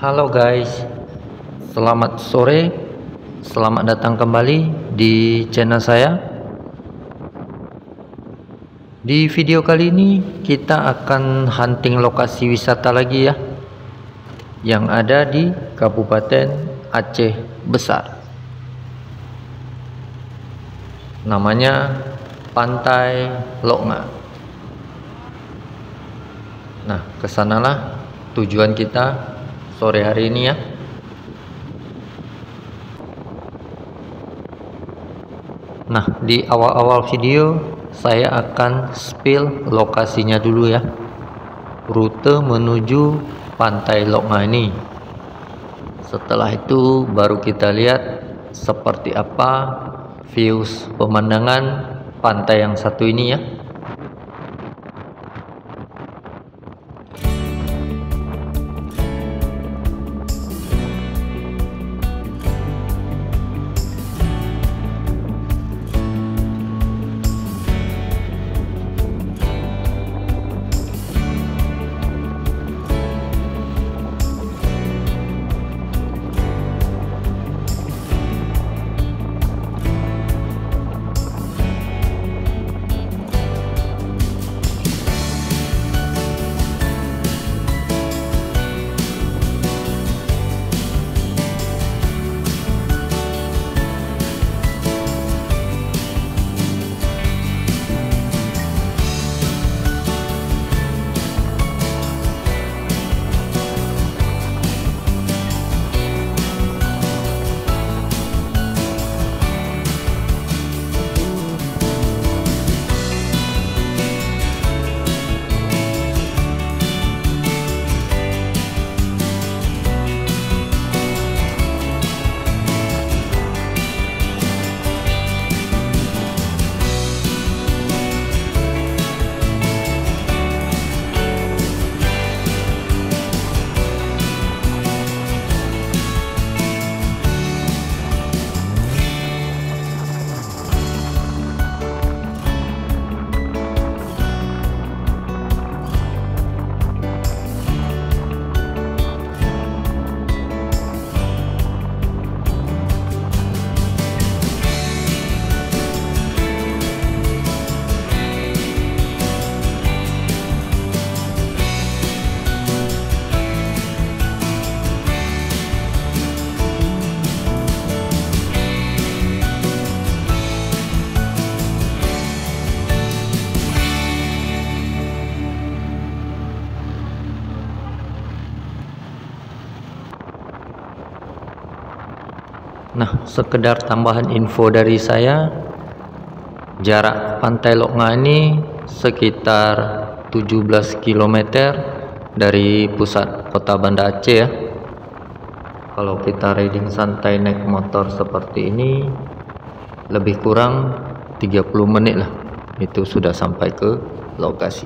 Halo guys, selamat sore, selamat datang kembali di channel saya. Di video kali ini kita akan hunting lokasi wisata lagi ya, yang ada di Kabupaten Aceh Besar. Namanya Pantai Loknga. Nah, kesanalah tujuan kita sore hari ini ya. Nah, di awal-awal video saya akan spill lokasinya dulu ya, rute menuju Pantai Loknga ini. Setelah itu baru kita lihat seperti apa views pemandangan pantai yang satu ini ya. Nah, sekedar tambahan info dari saya, jarak Pantai Loknga ini sekitar 17 km dari pusat kota Banda Aceh ya. Kalau kita riding santai naik motor seperti ini, lebih kurang 30 menit lah, itu sudah sampai ke lokasi.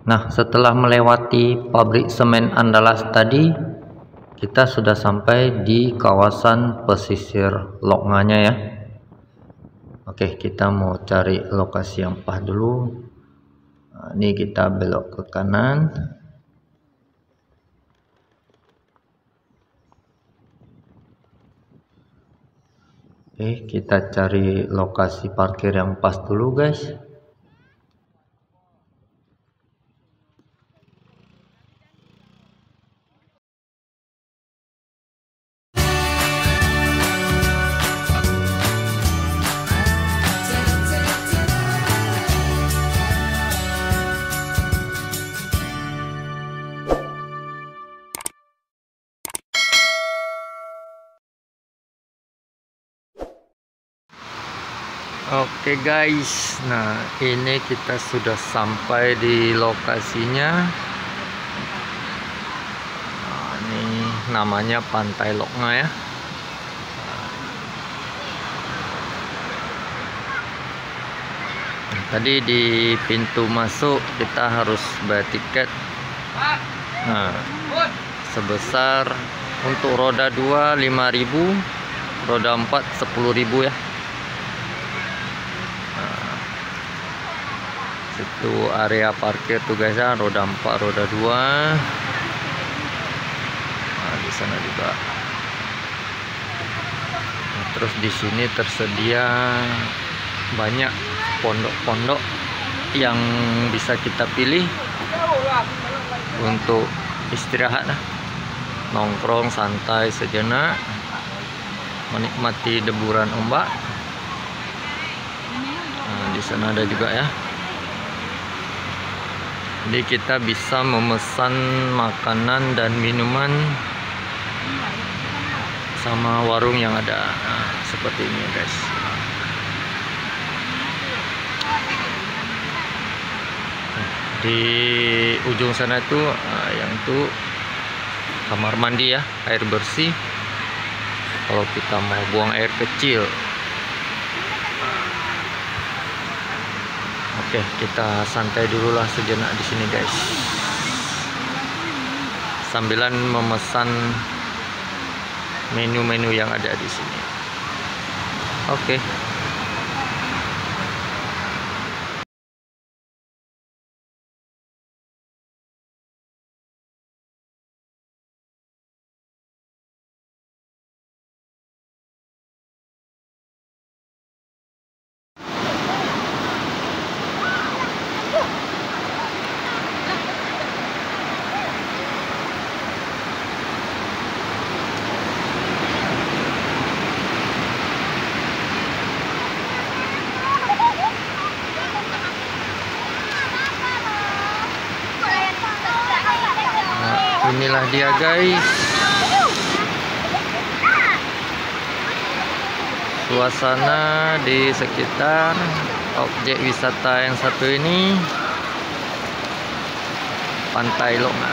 Nah, setelah melewati pabrik semen Andalas tadi, kita sudah sampai di kawasan pesisir Lok Nganya ya. Oke, kita mau cari lokasi yang pas dulu. Nah, ini kita belok ke kanan. Oke, kita cari lokasi parkir yang pas dulu guys. Oke guys, nah ini kita sudah sampai di lokasinya. Nah, ini namanya Pantai Lok Nga ya. Nah, tadi di pintu masuk kita harus bayar tiket. Nah, sebesar untuk roda 2 5.000, roda 4 10.000 ya. Itu area parkir tuh guys ya, roda 4 roda 2. Nah, di sana juga. Nah, terus di sini tersedia banyak pondok-pondok yang bisa kita pilih untuk istirahat lah, nongkrong santai sejenak, menikmati deburan ombak. Nah, di sana ada juga ya. Jadi kita bisa memesan makanan dan minuman sama warung yang ada. Nah, seperti ini guys. Di ujung sana itu yang itu kamar mandi ya, air bersih kalau kita mau buang air kecil. Oke, kita santai dulu lah sejenak di sini guys, sambilan memesan menu-menu yang ada di sini. Oke. Inilah dia guys, suasana di sekitar objek wisata yang satu ini, Pantai Lok Nga.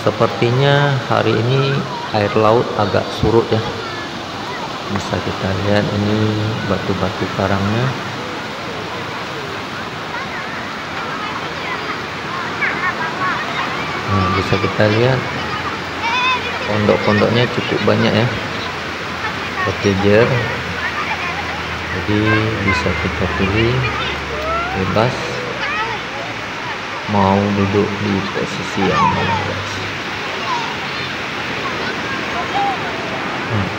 Sepertinya hari ini air laut agak surut ya. Bisa kita lihat ini batu-batu karangnya. Nah, bisa kita lihat pondok-pondoknya cukup banyak ya, berjejer. Jadi bisa kita pilih bebas mau duduk di posisi yang mana guys.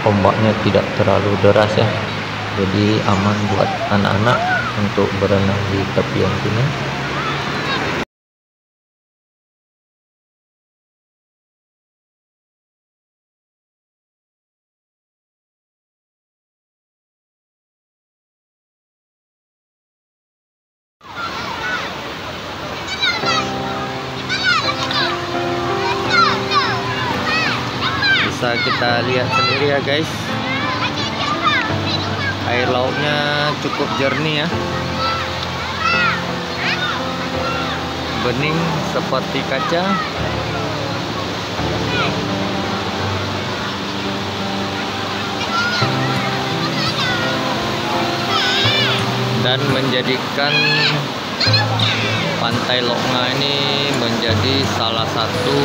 Ombaknya tidak terlalu deras ya, jadi aman buat anak-anak untuk berenang di tepian sini. Bisa kita lihat sendiri ya guys, air lautnya cukup jernih ya, bening seperti kaca. dan menjadikan Pantai Lok Nga ini menjadi salah satu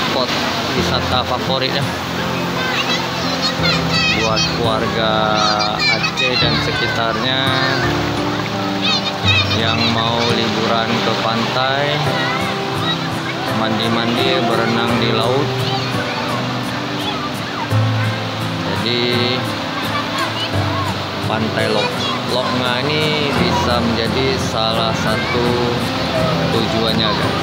spot wisata favorit ya buat keluarga Aceh dan sekitarnya yang mau liburan ke pantai, mandi-mandi, berenang di laut. Jadi Pantai Lok Nga ini bisa menjadi salah satu tujuannya guys.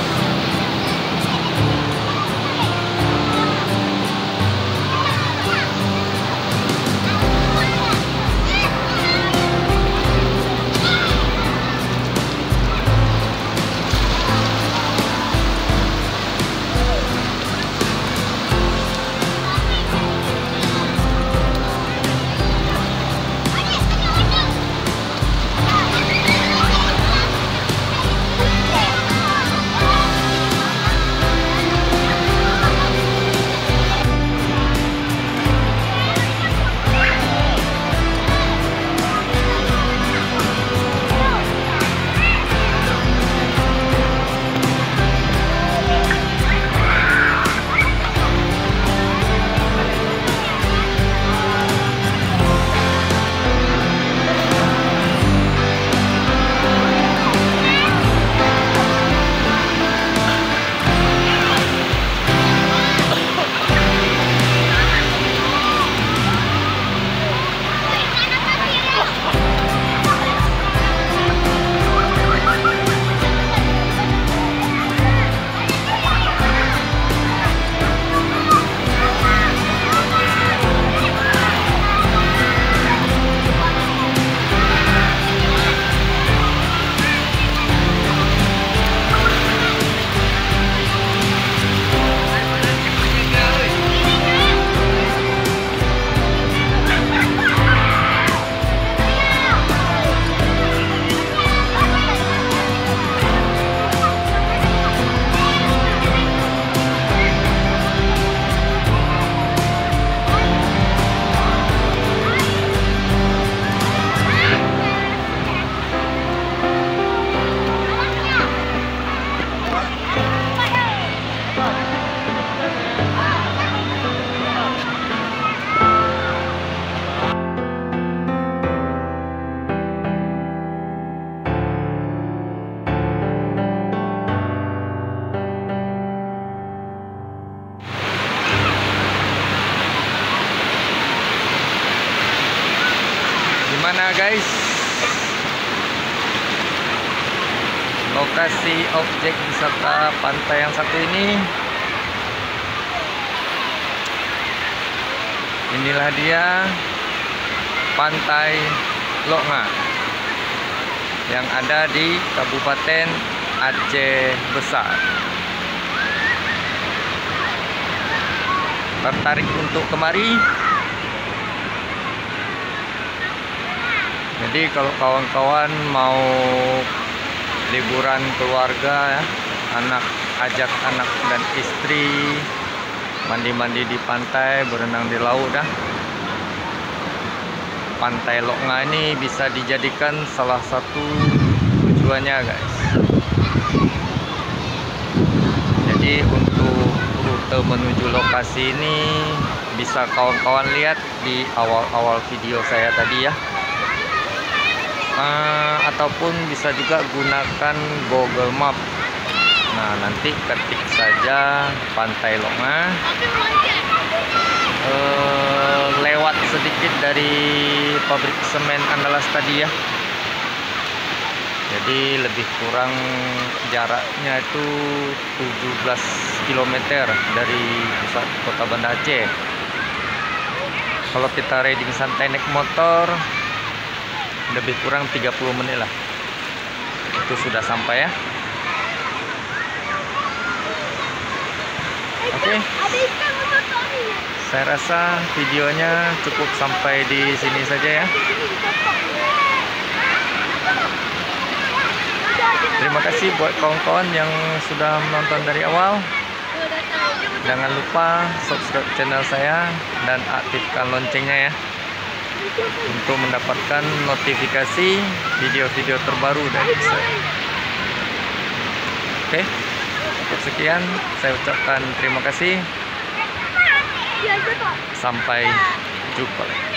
Gimana guys, lokasi objek wisata pantai yang satu ini? Inilah dia Pantai Lok Nga yang ada di Kabupaten Aceh Besar. Tertarik untuk kemari? Jadi kalau kawan-kawan mau liburan keluarga ya, ajak anak dan istri mandi-mandi di pantai, berenang di laut dah. Pantai Lok Nga ini bisa dijadikan salah satu tujuannya guys. Jadi untuk rute menuju lokasi ini bisa kawan-kawan lihat di awal-awal video saya tadi ya. Ataupun bisa juga gunakan Google Map. Nah, nanti ketik saja Pantai Lok Nga, lewat sedikit dari pabrik semen Andalas tadi ya. Jadi lebih kurang jaraknya itu 17 km dari pusat kota Banda Aceh. Kalau kita riding santai naik motor lebih kurang 30 menit lah, itu sudah sampai ya. Oke, saya rasa videonya cukup sampai di sini saja ya. Terima kasih buat kawan-kawan yang sudah menonton dari awal. Jangan lupa subscribe channel saya dan aktifkan loncengnya ya. untuk mendapatkan notifikasi video-video terbaru dari saya. Oke, sekian saya ucapkan terima kasih. Sampai jumpa.